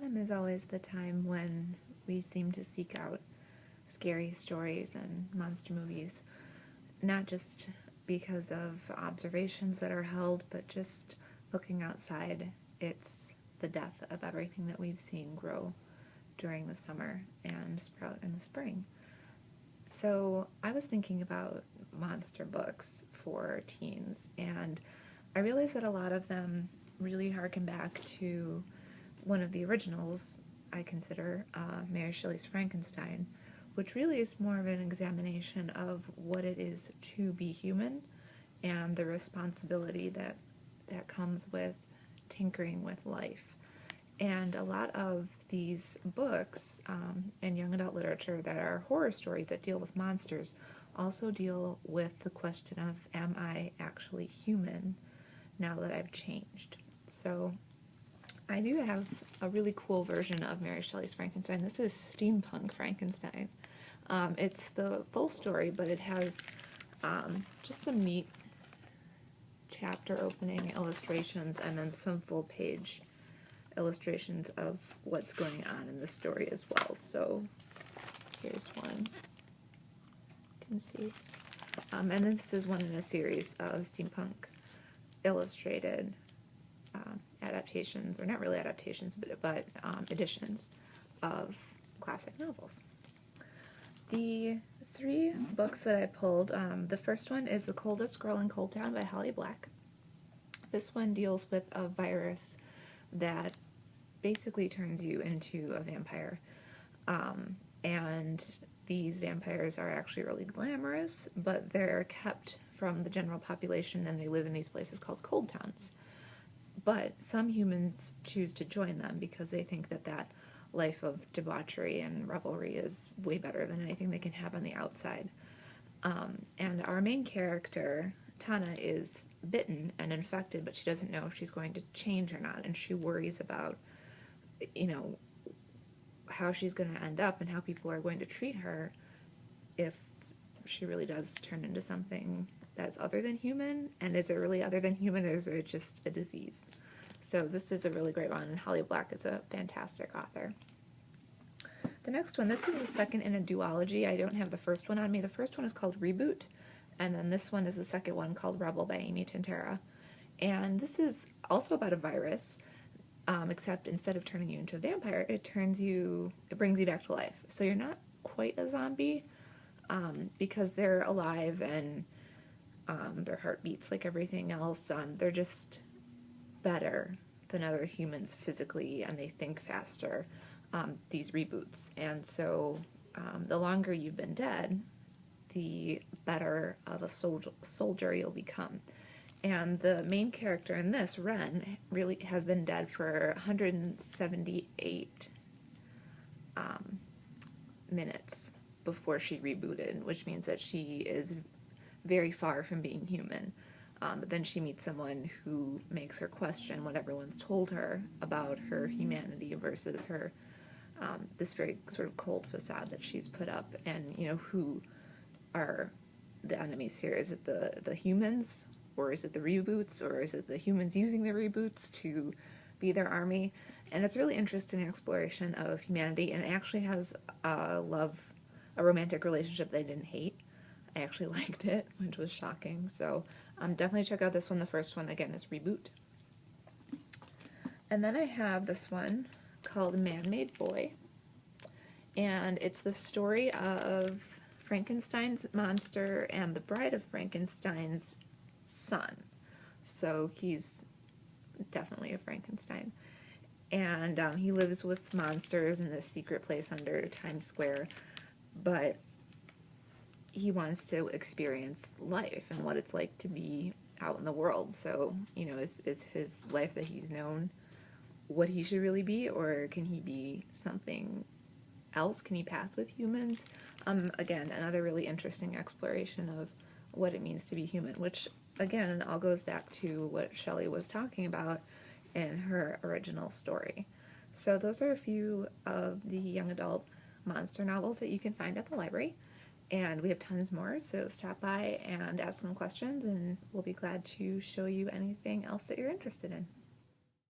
Autumn is always the time when we seem to seek out scary stories and monster movies, not just because of observations that are held, but just looking outside. It's the death of everything that we've seen grow during the summer and sprout in the spring. So I was thinking about monster books for teens, and I realized that a lot of them really harken back to one of the originals, I consider, Mary Shelley's Frankenstein, which really is more of an examination of what it is to be human and the responsibility that comes with tinkering with life. And a lot of these books in young adult literature that are horror stories that deal with monsters also deal with the question of, am I actually human now that I've changed? So I do have a really cool version of Mary Shelley's Frankenstein. This is Steampunk Frankenstein. It's the full story, but it has just some neat chapter opening illustrations and then some full page illustrations of what's going on in the story as well. So here's one you can see. And this is one in a series of steampunk illustrated adaptations, or not really adaptations, but editions of classic novels. The three books that I pulled, the first one is The Coldest Girl in Coldtown by Holly Black. This one deals with a virus that basically turns you into a vampire. And these vampires are actually really glamorous, but they're kept from the general population and they live in these places called cold towns. But some humans choose to join them because they think that that life of debauchery and revelry is way better than anything they can have on the outside. And our main character, Tana, is bitten and infected, but she doesn't know if she's going to change or not, and she worries about, how she's going to end up and how people are going to treat her if she really does turn into something that's other than human. And is it really other than human, or is it just a disease? So this is a really great one, and Holly Black is a fantastic author. The next one, this is the second in a duology. I don't have the first one on me. The first one is called Reboot, and then this one is the second one called Rebel by Mutant Era. And this is also about a virus, except instead of turning you into a vampire, it brings you back to life. So you're not quite a zombie, because they're alive and their heart beats like everything else. They're just better than other humans physically, and they think faster, these reboots. And so the longer you've been dead, the better of a soldier you'll become. And the main character in this, Ren, really has been dead for 178 minutes before she rebooted, which means that she is very far from being human. But then she meets someone who makes her question what everyone's told her about her humanity versus her, this very sort of cold facade that she's put up. And, who are the enemies here? Is it the humans, or is it the reboots, or is it the humans using the reboots to be their army? And it's a really interesting exploration of humanity, and it actually has a romantic relationship that I didn't hate. I actually liked it, which was shocking. So definitely check out this one. The first one, again, is Reboot. And then I have this one called Man-Made Boy. And it's the story of Frankenstein's monster and the bride of Frankenstein's son. So he's definitely a Frankenstein. And he lives with monsters in this secret place under Times Square. But he wants to experience life and what it's like to be out in the world. So, is his life that he's known what he should really be, or can he be something else? Can he pass with humans? Again, another really interesting exploration of what it means to be human, which, again, all goes back to what Shelley was talking about in her original story. So those are a few of the young adult monster novels that you can find at the library. And we have tons more, so stop by and ask some questions, and we'll be glad to show you anything else that you're interested in.